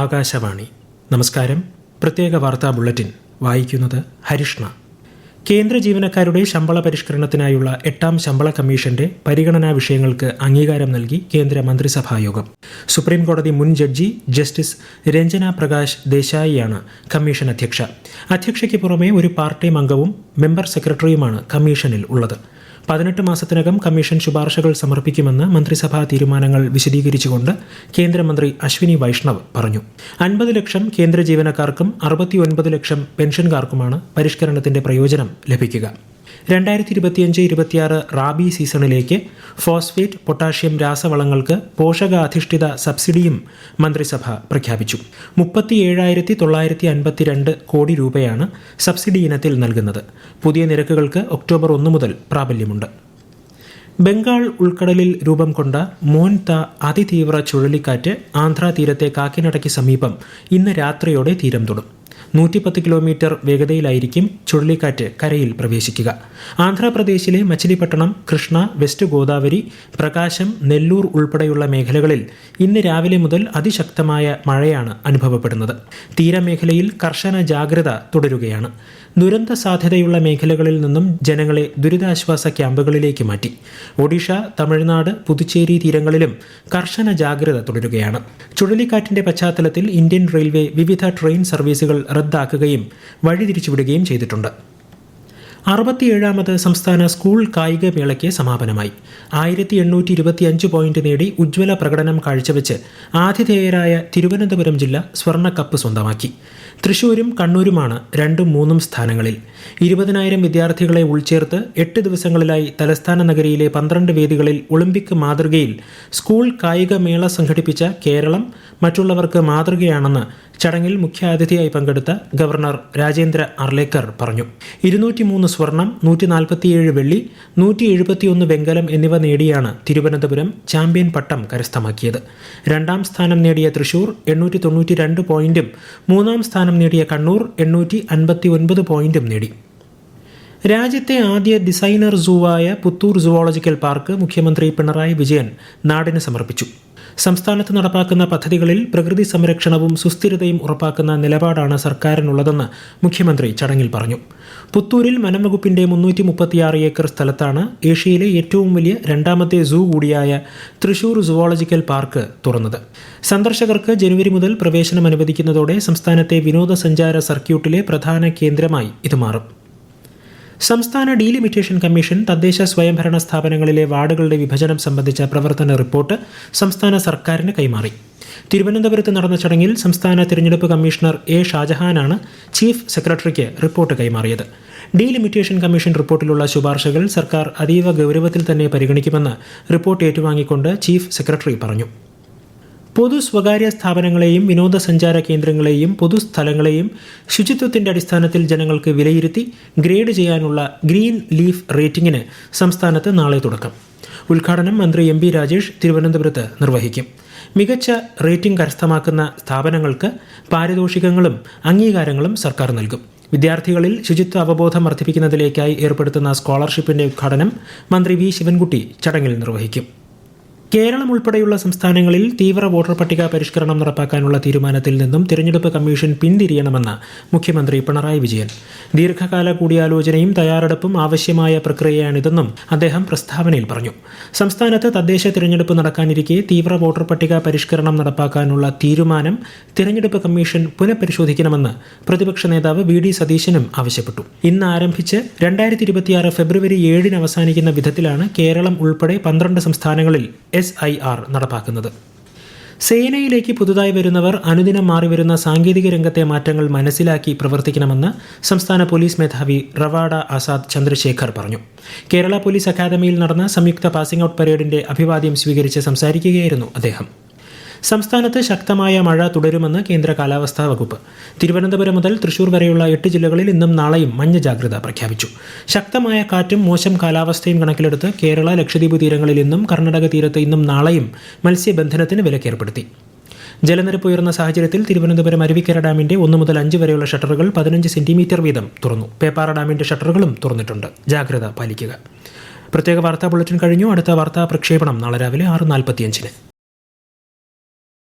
ആകാശവാണി. നമസ്കാരം. പ്രത്യേക വാർത്താ ബുള്ളറ്റിൻ വായിക്കുന്നത് ഹരിഷ്ണ. കേന്ദ്ര ജീവനക്കാരുടെ ശമ്പള പരിഷ്കരണത്തിനായുള്ള 8ാം ശമ്പള കമ്മീഷന്റെ പരിഗണനാ വിഷയങ്ങൾക്ക് അംഗീകാരം നൽകി കേന്ദ്ര മന്ത്രിസഭായോഗം. സുപ്രീംകോടതി മുൻ ജഡ്ജി ജസ്റ്റിസ് രഞ്ജന പ്രകാശ് ദേശായിയാണ് കമ്മീഷൻ അധ്യക്ഷ. അധ്യക്ഷയ്ക്ക് പുറമെ ഒരു പാർട്ട് ടൈം അംഗവും മെമ്പർ സെക്രട്ടറിയുമാണ് കമ്മീഷനിൽ ഉള്ളത്. 18 മാസത്തിനകം കമ്മീഷൻ ശുപാർശകൾ സമർപ്പിക്കുമെന്ന് മന്ത്രിസഭാ തീരുമാനങ്ങൾ വിശദീകരിച്ചുകൊണ്ട് കേന്ദ്രമന്ത്രി അശ്വിനി വൈഷ്ണവ് പറഞ്ഞു. 50 ലക്ഷം കേന്ദ്ര ജീവനക്കാർക്കും 69 ലക്ഷം പെൻഷൻകാർക്കുമാണ് പരിഷ്കരണത്തിന്റെ പ്രയോജനം ലഭിക്കുക. 2025-26 റാബി സീസണിലേക്ക് ഫോസ്ഫേറ്റ്, പൊട്ടാഷ്യം രാസവളങ്ങൾക്ക് പോഷകാധിഷ്ഠിത സബ്സിഡിയും മന്ത്രിസഭ പ്രഖ്യാപിച്ചു. 37,952 കോടി രൂപയാണ് സബ്സിഡി ഇനത്തിൽ നൽകുന്നത്. പുതിയ നിരക്കുകൾക്ക് ഒക്ടോബർ 1 മുതൽ പ്രാബല്യമുണ്ട്. ബംഗാൾ ഉൾക്കടലിൽ രൂപം കൊണ്ട മോൻത അതിതീവ്ര ചുഴലിക്കാറ്റ് ആന്ധ്രാ തീരത്തെ കാക്കിനടയ്ക്ക് സമീപം ഇന്ന് രാത്രിയോടെ തീരം തൊടും. 110 കിലോമീറ്റർ വേഗതയിലായിരിക്കും ചുഴലിക്കാറ്റ് കരയിൽ പ്രവേശിക്കുക. ആന്ധ്രാപ്രദേശിലെ മച്ചിലിപട്ടണം, കൃഷ്ണ, വെസ്റ്റ് ഗോദാവരി, പ്രകാശം, നെല്ലൂർ ഉൾപ്പെടെയുള്ള മേഖലകളിൽ ഇന്ന് രാവിലെ മുതൽ അതിശക്തമായ മഴയാണ് അനുഭവപ്പെടുന്നത്. തീരമേഖലയിൽ കർശന ജാഗ്രത തുടരുകയാണ്. ദുരന്ത സാധ്യതയുള്ള മേഖലകളിൽ നിന്നും ജനങ്ങളെ ദുരിതാശ്വാസ ക്യാമ്പുകളിലേക്ക് മാറ്റി. ഒഡീഷ, തമിഴ്നാട്, പുതുച്ചേരി തീരങ്ങളിലും കർശന ജാഗ്രത തുടരുകയാണ്. ചുഴലിക്കാറ്റിന്റെ പശ്ചാത്തലത്തിൽ ഇന്ത്യൻ റെയിൽവേ വിവിധ ട്രെയിൻ സർവീസുകൾ റദ്ദാക്കുകയും വഴിതിരിച്ചുവിടുകയും ചെയ്തിട്ടുണ്ട്. 67ാമത് സംസ്ഥാന സ്കൂൾ കായിക മേളയ്ക്ക് സമാപനമായി. 1825 പോയിന്റ് നേടി ഉജ്ജ്വല പ്രകടനം കാഴ്ചവെച്ച് ആതിഥേയരായ തിരുവനന്തപുരം ജില്ല സ്വർണ്ണക്കപ്പ് സ്വന്തമാക്കി. തൃശൂരും കണ്ണൂരുമാണ് 2ഉം 3ഉം സ്ഥാനങ്ങളിൽ. 20,000 വിദ്യാർത്ഥികളെ ഉൾച്ചേർത്ത് 8 ദിവസങ്ങളിലായി തലസ്ഥാന നഗരിയിലെ 12 വേദികളിൽ ഒളിമ്പിക് മാതൃകയിൽ സ്കൂൾ കായിക മേള സംഘടിപ്പിച്ച കേരളം മറ്റുള്ളവർക്ക് മാതൃകയാണെന്ന് ചടങ്ങിൽ മുഖ്യാതിഥിയായി പങ്കെടുത്ത ഗവർണർ രാജേന്ദ്ര അർലേക്കർ പറഞ്ഞു. 203 സ്വർണം, 147 വെള്ളി, 171 വെങ്കലം എന്നിവ നേടിയാണ് തിരുവനന്തപുരം ചാമ്പ്യൻ പട്ടം കരസ്ഥമാക്കിയത്. 2ാം സ്ഥാനം നേടിയ തൃശൂർ 892 പോയിന്റും 3ാം സ്ഥാനം നേടിയ കണ്ണൂർ 859 പോയിന്റും നേടി. രാജ്യത്തെ ആദ്യ ഡിസൈനർ സൂവായ പുത്തൂർ സുവോളജിക്കൽ പാർക്ക് മുഖ്യമന്ത്രി പിണറായി വിജയൻ നാടിന് സമർപ്പിച്ചു. സംസ്ഥാനത്ത് നടപ്പാക്കുന്ന പദ്ധതികളിൽ പ്രകൃതി സംരക്ഷണവും സുസ്ഥിരതയും ഉറപ്പാക്കുന്ന നിലപാടാണ് സർക്കാരിനുള്ളതെന്ന് മുഖ്യമന്ത്രി ചടങ്ങിൽ പറഞ്ഞു. പുത്തൂരിൽ വനംവകുപ്പിന്റെ 336 ഏക്കർ സ്ഥലത്താണ് ഏഷ്യയിലെ ഏറ്റവും വലിയ 2ാമത്തെ സൂ കൂടിയായ തൃശൂർ സുവോളജിക്കൽ പാർക്ക് തുറന്നത്. സന്ദർശകർക്ക് ജനുവരി മുതൽ പ്രവേശനം അനുവദിക്കുന്നതോടെ സംസ്ഥാനത്തെ വിനോദസഞ്ചാര സർക്യൂട്ടിലെ പ്രധാന കേന്ദ്രമായി ഇത് മാറും. സംസ്ഥാന ഡീലിമിറ്റേഷൻ കമ്മീഷൻ തദ്ദേശ സ്വയംഭരണ സ്ഥാപനങ്ങളിലെ വാർഡുകളുടെ വിഭജനം സംബന്ധിച്ച പ്രവർത്തന റിപ്പോർട്ട് സംസ്ഥാന സർക്കാരിന് കൈമാറി. തിരുവനന്തപുരത്ത് നടന്ന ചടങ്ങിൽ സംസ്ഥാന തിരഞ്ഞെടുപ്പ് കമ്മീഷണർ എ ഷാജഹാനാണ് ചീഫ് സെക്രട്ടറിക്ക് റിപ്പോർട്ട് കൈമാറിയത്. ഡീലിമിറ്റേഷൻ കമ്മീഷൻ റിപ്പോർട്ടിലുള്ള ശുപാർശകൾ സർക്കാർ അതീവ ഗൗരവത്തിൽ തന്നെ പരിഗണിക്കുമെന്ന് റിപ്പോർട്ട് ഏറ്റുവാങ്ങിക്കൊണ്ട് ചീഫ് സെക്രട്ടറി പറഞ്ഞു. പൊതു സ്വകാര്യ സ്ഥാപനങ്ങളെയും വിനോദസഞ്ചാര കേന്ദ്രങ്ങളെയും പൊതുസ്ഥലങ്ങളെയും ശുചിത്വത്തിന്റെ അടിസ്ഥാനത്തിൽ ജനങ്ങൾക്ക് വിലയിരുത്തി ഗ്രേഡ് ചെയ്യാനുള്ള ഗ്രീൻ ലീഫ് റേറ്റിംഗിന് സംസ്ഥാനത്ത് നാളെ തുടക്കം. ഉദ്ഘാടനം മന്ത്രി എം. പി. രാജേഷ് തിരുവനന്തപുരത്ത് നിർവഹിക്കും. മികച്ച റേറ്റിംഗ് കരസ്ഥമാക്കുന്ന സ്ഥാപനങ്ങൾക്ക് പാരിതോഷികങ്ങളും അംഗീകാരങ്ങളും സർക്കാർ നൽകും. വിദ്യാർത്ഥികളിൽ ശുചിത്വ അവബോധം വർദ്ധിപ്പിക്കുന്നതിലേക്കായി ഏർപ്പെടുത്തുന്ന സ്കോളർഷിപ്പിന്റെ ഉദ്ഘാടനം മന്ത്രി വി. ശിവൻകുട്ടി ചടങ്ങിൽ നിർവഹിക്കും. കേരളം ഉൾപ്പെടെയുള്ള സംസ്ഥാനങ്ങളിൽ തീവ്ര വോട്ടർ പട്ടിക പരിഷ്കരണം നടപ്പാക്കാനുള്ള തീരുമാനത്തിൽ നിന്നും തിരഞ്ഞെടുപ്പ് കമ്മീഷൻ പിന്തിരിയണമെന്ന് മുഖ്യമന്ത്രി പിണറായി വിജയൻ. ദീർഘകാല കൂടിയാലോചനയും തയ്യാറെടുപ്പും ആവശ്യമായ പ്രക്രിയയാണിതെന്നും അദ്ദേഹം പ്രസ്താവനയിൽ പറഞ്ഞു. സംസ്ഥാനത്ത് തദ്ദേശ തിരഞ്ഞെടുപ്പ് നടക്കാനിരിക്കെ തീവ്ര വോട്ടർ പട്ടിക പരിഷ്കരണം നടപ്പാക്കാനുള്ള തീരുമാനം തിരഞ്ഞെടുപ്പ് കമ്മീഷൻ പുനഃപരിശോധിക്കണമെന്ന് പ്രതിപക്ഷ നേതാവ് വി. ഡി. സതീശനും ആവശ്യപ്പെട്ടു. ഇന്ന് ആരംഭിച്ച് 2026 ഫെബ്രുവരി 7 അവസാനിക്കുന്ന വിധത്തിലാണ് കേരളം ഉൾപ്പെടെ 12 സംസ്ഥാനങ്ങളിൽ SIR നടപ്പാക്കുന്നത്. സേനയിലേക്ക് പുതുതായി വരുന്നവർ അനുദിനം മാറിവരുന്ന സാങ്കേതിക രംഗത്തെ മാറ്റങ്ങൾ മനസ്സിലാക്കി പ്രവർത്തിക്കണമെന്ന് സംസ്ഥാന പോലീസ് മേധാവി റവാഡ ആസാദ് ചന്ദ്രശേഖർ പറഞ്ഞു. കേരള പോലീസ് അക്കാദമിയിൽ നടന്ന സംയുക്ത പാസിംഗ് ഔട്ട് പരേഡിന്റെ അഭിവാദ്യം സ്വീകരിച്ച് സംസാരിക്കുകയായിരുന്നു അദ്ദേഹം. സംസ്ഥാനത്ത് ശക്തമായ മഴ തുടരുമെന്ന് കേന്ദ്ര കാലാവസ്ഥാ വകുപ്പ്. തിരുവനന്തപുരം മുതൽ തൃശൂർ വരെയുള്ള 8 ജില്ലകളിൽ ഇന്നും നാളെയും മഞ്ഞ ജാഗ്രത പ്രഖ്യാപിച്ചു. ശക്തമായ കാറ്റും മോശം കാലാവസ്ഥയും കണക്കിലെടുത്ത് കേരള, ലക്ഷദ്വീപ് തീരങ്ങളിൽ ഇന്നും കർണാടക തീരത്ത് ഇന്നും നാളെയും മത്സ്യബന്ധനത്തിന് വിലക്കേർപ്പെടുത്തി. ജലനിരപ്പ് ഉയർന്ന സാഹചര്യത്തിൽ തിരുവനന്തപുരം അരുവിക്കര ഡാമിന്റെ 1 മുതൽ 5 വരെയുള്ള ഷട്ടറുകൾ 15 സെന്റിമീറ്റർ വീതം തുറന്നു. പേപ്പാറ ഡാമിന്റെ ഷട്ടറുകളും തുറന്നിട്ടുണ്ട്. ജാഗ്രത പാലിക്കുക. പ്രത്യേക വാർത്താ ബുള്ളറ്റിൻ കഴിഞ്ഞു. അടുത്ത വാർത്താ പ്രക്ഷേപണം നാളെ രാവിലെ 6:45.